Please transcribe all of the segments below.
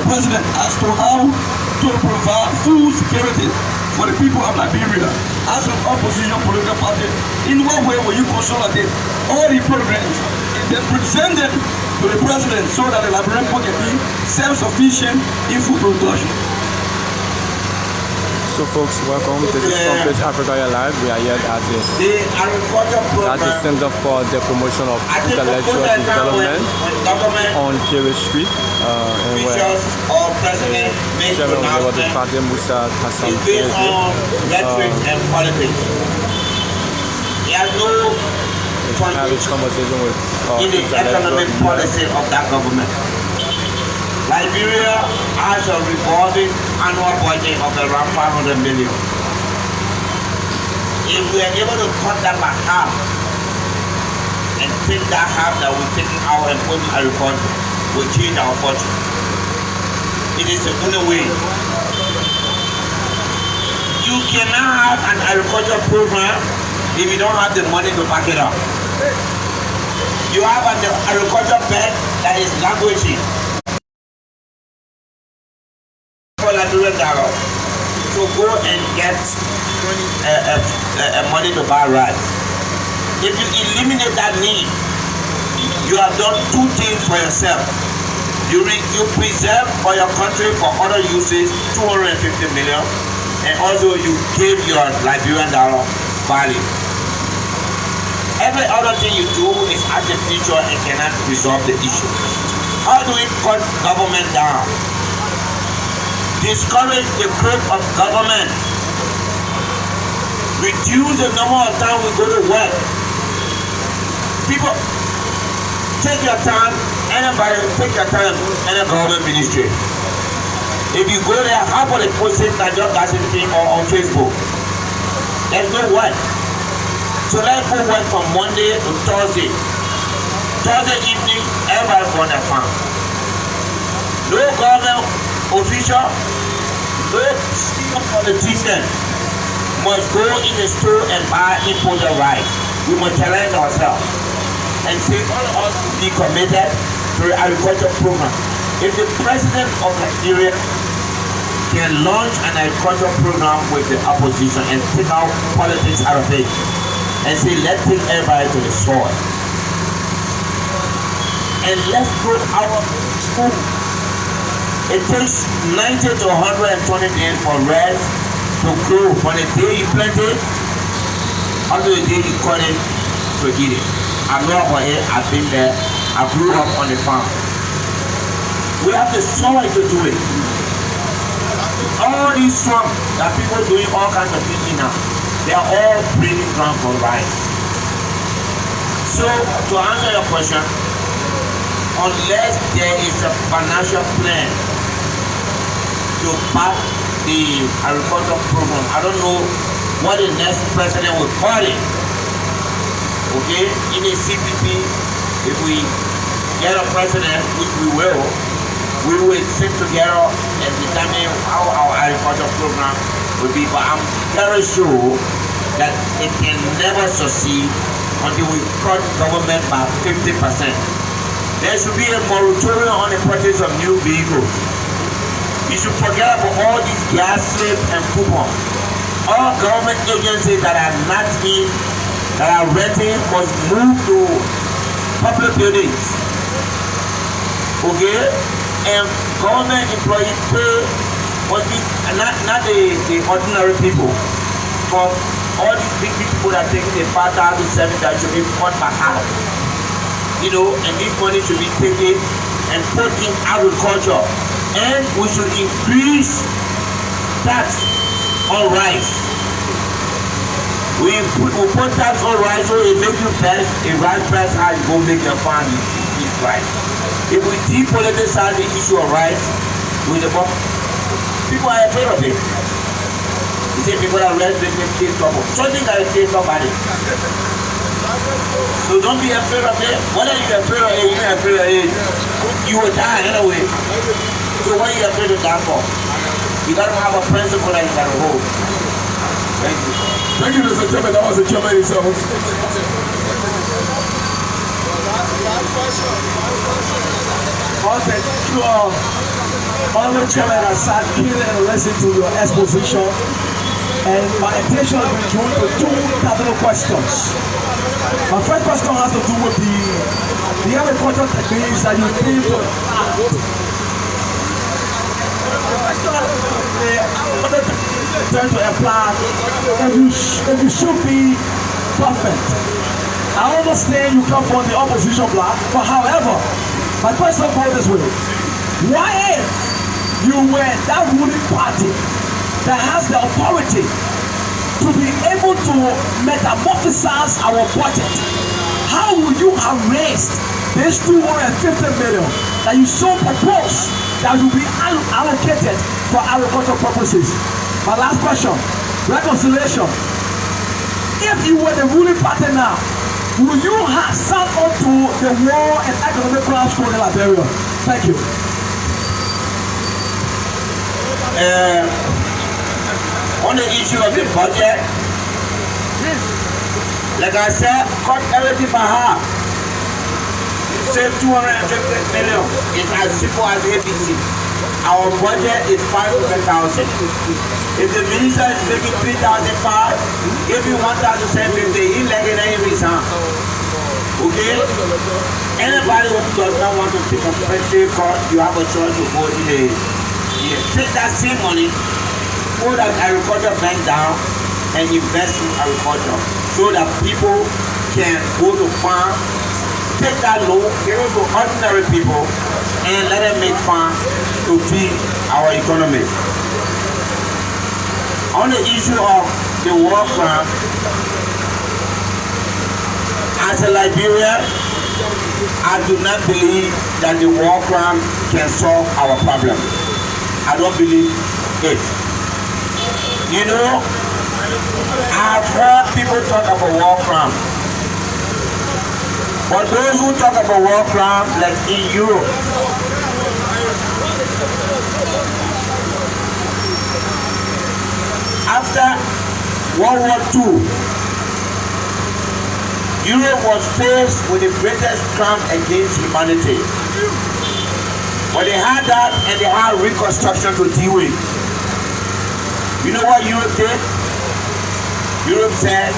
president as to how to provide food security for the people of Liberia. As an opposition political party, in what way will you consolidate all the programs and then present them to the president so that the Liberian people can be self-sufficient in food production? So folks, welcome. This is CENPID Africa Live. We are here at the Center for the Promotion of Intellectual Development on Carey Street. And where Chairman of the party, Musa Bility, and politics. He has no conversation with in the economic policy of that government. Liberia has a revolving annual budget of around 500 million. If we are able to cut that by half and take that half that we're taking out and put in agriculture, we'll change our fortune. It is the only way. You cannot have an agriculture program if you don't have the money to back it up. You have an agriculture bed that is languishing. To go and get money to buy rice. If you eliminate that need, you have done two things for yourself. You preserve for your country for other uses 250 million, and also you give your Liberian dollar value. Every other thing you do is artificial and cannot resolve the issue. How do we cut government down? Discourage the growth of government. Reduce the number of time we go to work. People, take your time. Anybody, take your time in a government ministry. If you go there, how about the posting that just got anything on Facebook? There's no work. So let people work from Monday to Thursday. Thursday evening, everybody's on their farm. No government official, no senior politician must go in the store and buy imported rice. We must challenge ourselves and say all of us to be committed to the agriculture program. If the president of Nigeria can launch an agriculture program with the opposition and take out politics out of it and say let's take everybody to the soil and let's grow our food. It takes 90 to 120 days for rice to grow. From the day you plant it, until the day you cut it to eat it. I know about it, I've been there, I grew up on the farm. We have the soil to do it. All these swamps that people are doing all kinds of things now, they are all breeding ground for rice. So, to answer your question, unless there is a financial plan to back the agricultural program, I don't know what the next president will call it. Okay, in a CPP, if we get a president, which we will sit together and determine how our agricultural program will be. But I'm very sure that it can never succeed until we cut government by 50%. There should be a moratorium on the purchase of new vehicles. You should forget about all these gas slips and coupons. All government agencies that are not in, that are renting, must move to public buildings. Okay? And government employees pay must be not the ordinary people. From all these big people that are taking the 5,000, 7,000 should be cut by half. You know, and this money should be taken and put in agriculture. And we should increase tax on rice. We put tax on rice so it makes you best. If rice price high, you go make your farm eat rice. If we depoliticize the issue of rice, people are afraid of it. You say people are less than face trouble. Something that is face somebody. So don't be afraid of it. Whether you're afraid of it, you're not afraid of it, you will die anyway. So what are you afraid to die for? You gotta have a principle that you gotta hold. Thank you. Thank you, Mr. Chairman. That was the chairman himself. Okay, Honorable Chairman, I sat keenly and listened to your exposition, and my attention has been drawn to two cardinal questions. My first question has to do with the agricultural techniques that you came to act. Trying to apply, if you should be perfect. I understand you come from the opposition bloc, but however, my question goes this way. Why if you were that ruling party that has the authority to be able to metamorphosize our budget, how would you have raised this 250 million that you so propose that will be allocated for agricultural purposes? My last question, reconciliation. If you were the ruling party now, will you have signed on to the war and economic collapse for Liberia? Thank you. On the issue of the budget, like I said, cut everything by half. Save 250 million. It's as simple as ABC. Our budget is 500,000. If the minister is making 3,500, give you 1,750, he let it any reason. Okay? Anybody who does not want to take a pay cut, you have a choice to go in the take that same money, put that agriculture bank down and invest in agriculture so that people can go to farm, take that loan, give it to ordinary people and let them make farm to feed our economy. On the issue of the war crime, as a Liberian, I do not believe that the war crime can solve our problem. I don't believe it. You know, I've heard people talk about war crime. But those who talk about war crime, like in Europe, after World War II, Europe was faced with the greatest crime against humanity. But they had that and they had reconstruction to deal with. You know what Europe did? Europe said,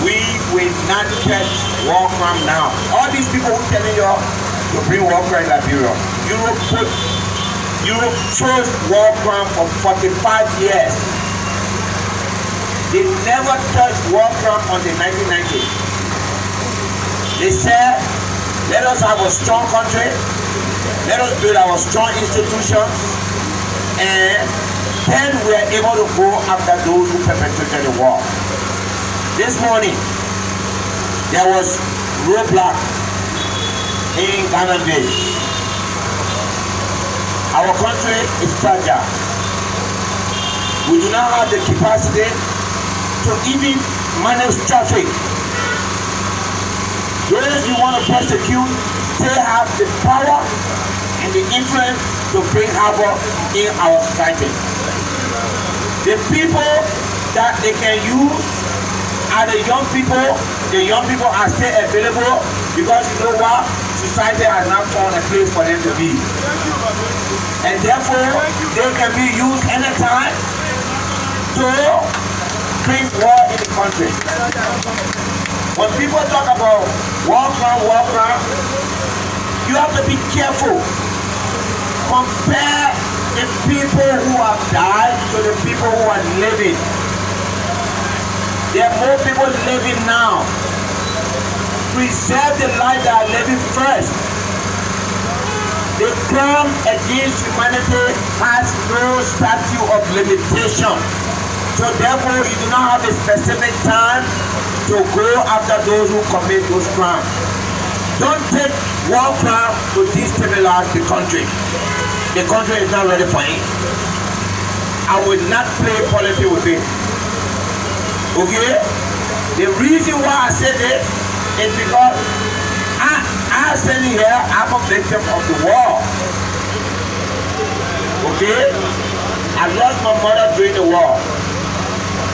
we will not catch war crime now. All these people who telling you to bring war crime in Liberia, Europe chose war crime for 45 years. They never touched war crime until 1990. They said, let us have a strong country, let us build our strong institutions, and then we are able to go after those who perpetrated the war. This morning, there was roadblock in Ghana Bay. Our country is fragile. We do not have the capacity to even manage traffic. Those you want to persecute, they have the power and the influence to bring havoc in our society. The people that they can use are the young people. The young people are still available because you know what? Society has not found a place for them to be. And therefore, they can be used anytime to bring war in the country. When people talk about war crime, you have to be careful. Compare the people who have died to the people who are living. There are more people living now. Preserve the life that are living first. The crime against humanity has no statute of limitation. So therefore, you do not have a specific time to go after those who commit those crimes. Don't take war crime to destabilize the country. The country is not ready for it. I will not play politics with it. Okay? The reason why I said this is because I standing here, I'm a victim of the war. Okay? I lost my mother during the war.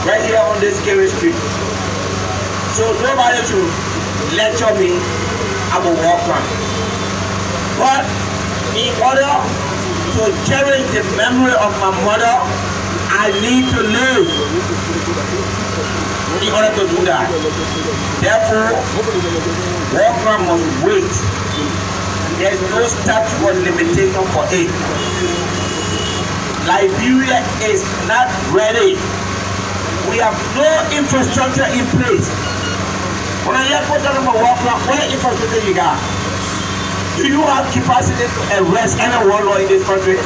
Right here on this Carey Street. So nobody should lecture me about war crime. But in order to cherish the memory of my mother, I need to live in order to do that. Therefore, war crime must wait. There is no statute or limitation for it. Liberia is not ready. We have no infrastructure in place. When I hear people talking about war crime, what infrastructure you got? Do you have capacity to arrest any warlord in this country?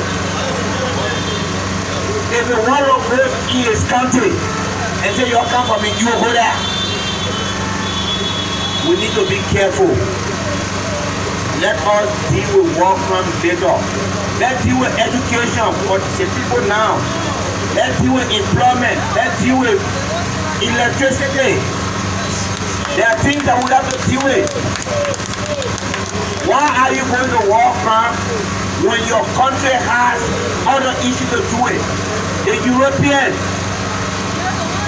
If a warlord goes in his country and say you come for me, you go there. We need to be careful. Let us deal with war crime later. Let's deal with education for the people now. Let's deal with employment. Let's deal with electricity. There are things that we have to deal with. Why are you going to war crime when your country has other issues to do it? The Europeans,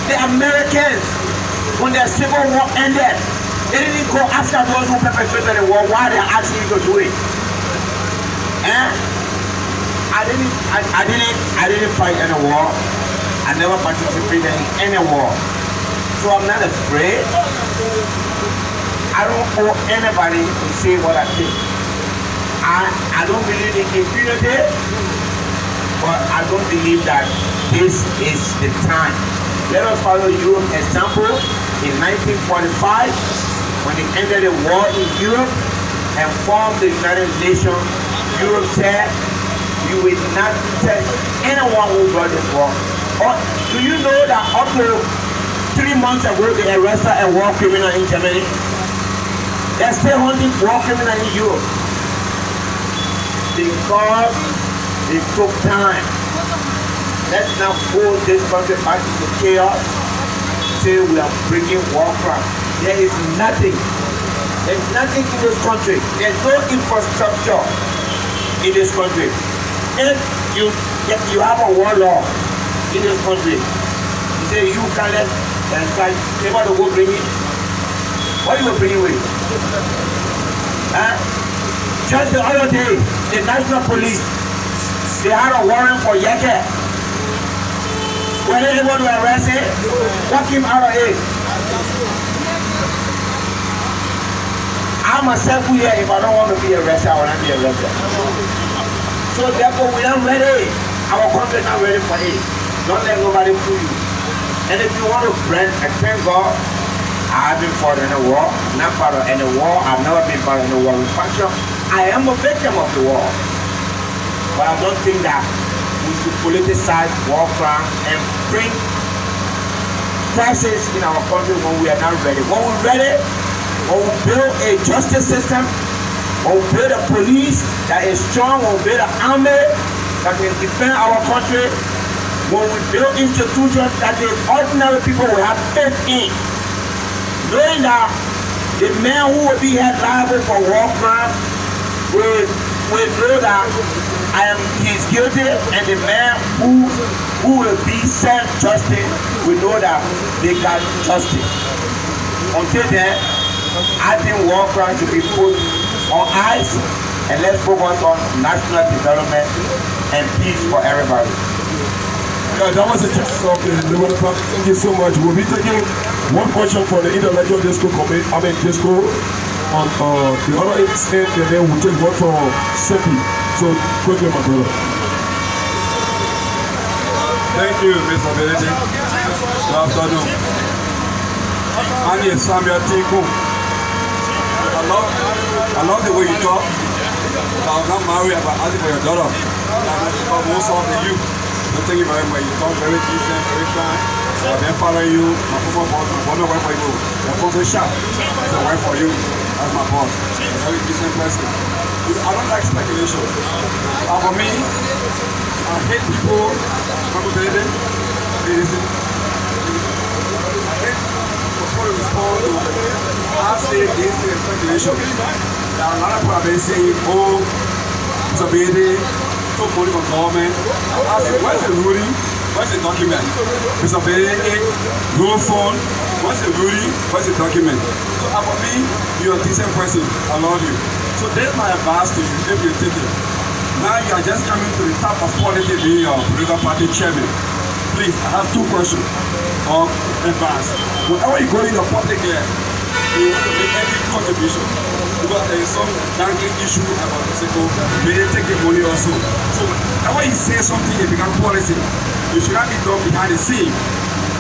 the Americans, when their civil war ended, they didn't go after those who perpetrated the war. Why they asking you to do it? I didn't fight any war. I never participated in any war. So I'm not afraid. I don't owe anybody to say what I think. I don't believe in impunity, but I don't believe that this is the time. Let us follow Europe's example. In 1945, when they ended the war in Europe and formed the United Nations, Europe said, you will not test anyone who brought this war. Or do you know that up to 3 months ago they arrested a war criminal in Germany? They're still hunting war criminals in Europe because it took time. Let's not pull this country back into chaos till we are breaking war crime. There is nothing. There's nothing in this country. There's no infrastructure in this country. If you have a warlord in this country, you say you can let and try never to go bring it. What you will bring it with? Just the other day, the National Police, they had a warrant for Yeke. When they want to arrest him, walk him out of it. I myself here, if I don't want to be arrested, I will not be arrested. So therefore, we are ready. Our country is not ready for it. Don't let nobody fool you. And if you want to friend, I thank God, I haven't fought in a war, not part of any war, I've never been part of any war with faction. I am a victim of the war. But I don't think that we should politicize war crime and bring crisis in our country when we are not ready. When we're ready, when we build a justice system, when we build a police that is strong, when we build an army that can defend our country, when we build institutions that the ordinary people will have faith in, knowing that the man who will be held liable for war crime will know that he's guilty, and the man who will be sent justice will know that they got justice. Until then, I think war crime should be put on ice, and let's focus on national development and peace for everybody. Yeah, that was a tip of the developer. Thank you so much. We'll be taking one question for the intellectual disco disco on the other end, and then we'll take one for CENPID. So, quickly, my brother. Thank you, Mr. Bility. Good afternoon. My name is Samuel Tinku. I love the way you talk. I was not married, but asking for your daughter. I'm most of the youth. Thank you very much. You talk very decent, very kind. I've been following you. My former boss, I want to work for you. My sponsor shop. So I work for you. That's my boss. A very decent person. I don't like speculation. For me, I hate people manipulating. I hate people respond to I say this is speculation. There are a lot of people have been saying, oh, Musa Bility, took money from government. I said, where's the ruling? Where's the document? Mr. Bility, no phone. Where's the ruling? Where's the document? So for me, you're a decent person. I love you. So that's my advice to you if you take it. Now you are just coming to the top of quality being your political party chairman. Please, I have two questions of advice. Whenever you go in the public here, you want to make any contribution because there is some dangling issue about the people. They take the money also. So whenever you say something, it becomes policy. You should not be done behind the scene.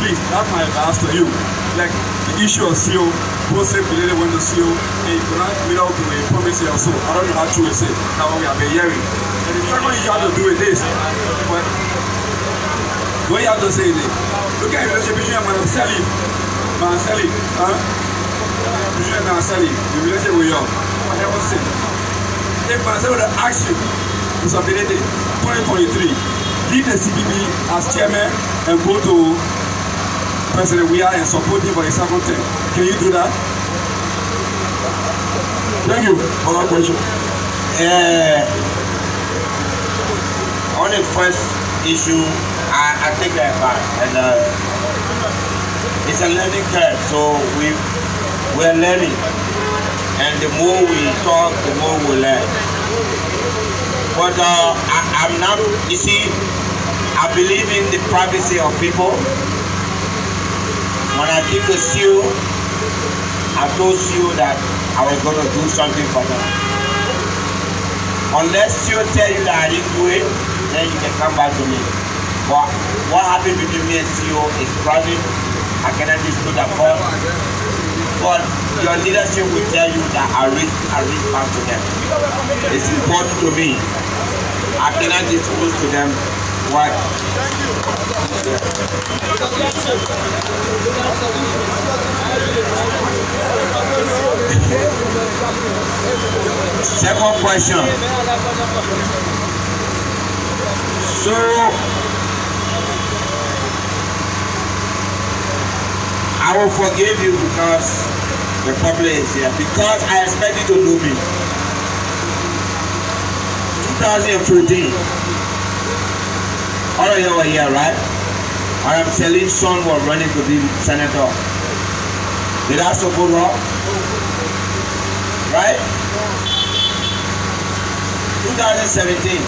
Please, that's my advice to you. Like the issue of CO, Musa Bility went to CO, and you cannot meet out to a promise here also. I don't know how true it is. Now we have been hearing. And the second issue you have to do with this. But what you have to say is, look at the relationship between Madam Sally, between Madam Sally, the relationship with you. For heaven's sake. If Madam Sally would have asked you, Musa Bility, 2023, leave the CPP as chairman and go to President we are and support him for the second term. Can you do that? Thank you for that question. On the first issue, I take that back, and it's a learning curve. So we're learning, and the more we talk, the more we learn. But I'm not. You see, I believe in the privacy of people. When I did the CEO, I told CEO that I was going to do something for them. Unless CEO tell you that I didn't do it, then you can come back to me. But what happened between me and CEO is private. I cannot disclose that for. But your leadership will tell you that I reach back to them. It's important to me. I cannot disclose to them what. Second question. So I will forgive you because the public is here. Because I expect you to know me. 2014. All of you were here, right? I am telling son was running to be senator. Did I support her? Right? 2017.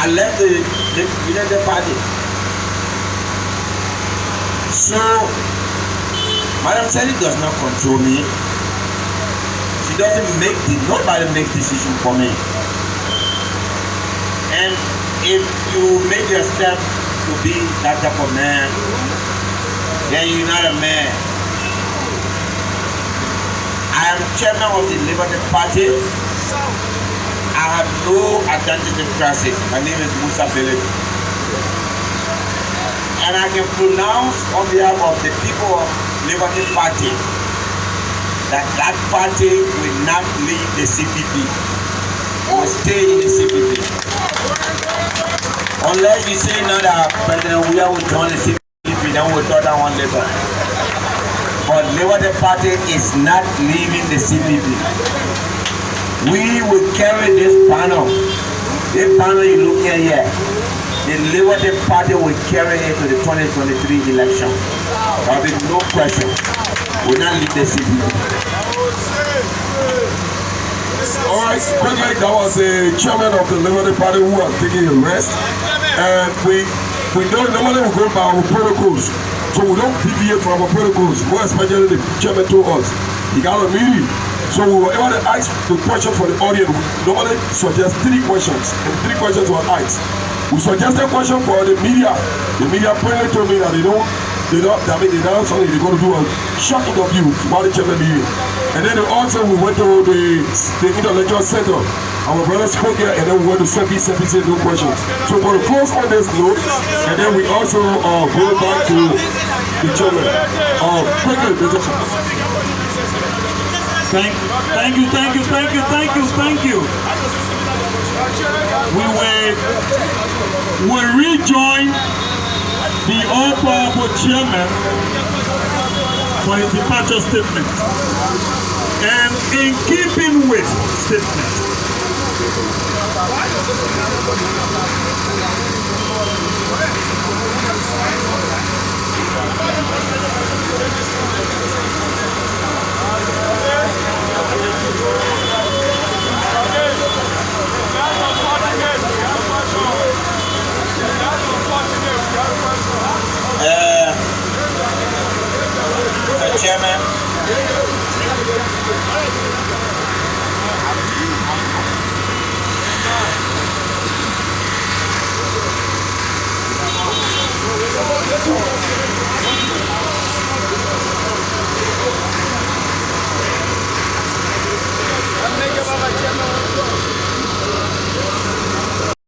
I left the party. So, Madam Sally does not control me. She doesn't nobody makes decision for me. And if you make your step to be that type of man, then you're not a man. I am chairman of the Liberty Party. I have no identity crisis. My name is Musa Bility. And I can pronounce on behalf of the people of Liberty Party that that party will not leave the CPP. It will stay in the CPP. Unless you say now that President Weah will join the CPP, then we'll talk that one later. But Liberty Party is not leaving the CPP. We will carry this panel. This panel you look at here. The Liberty Party will carry it to the 2023 election. There will be no question. We will not leave the CPP. All right, quickly, that was the chairman of the Liberty Party who was taking a rest. And we don't normally go by our protocols. So we don't deviate from our protocols. More especially the chairman told us. He got a meeting. So we were able to ask the question for the audience. We normally suggest 3 questions. And 3 questions were asked. We suggested a question for the media. The media plainly told me that they don't something they're going to do a short interview while the chairman meeting. And then also we went to the intellectual center. Our brother spoke here, and then we went to CENPID said no questions. So for the close on this note, and then we also go back to the chairman. Quickly, Thank you. We will rejoin the all-powerful chairman for his departure statement. And in keeping with statement, chairman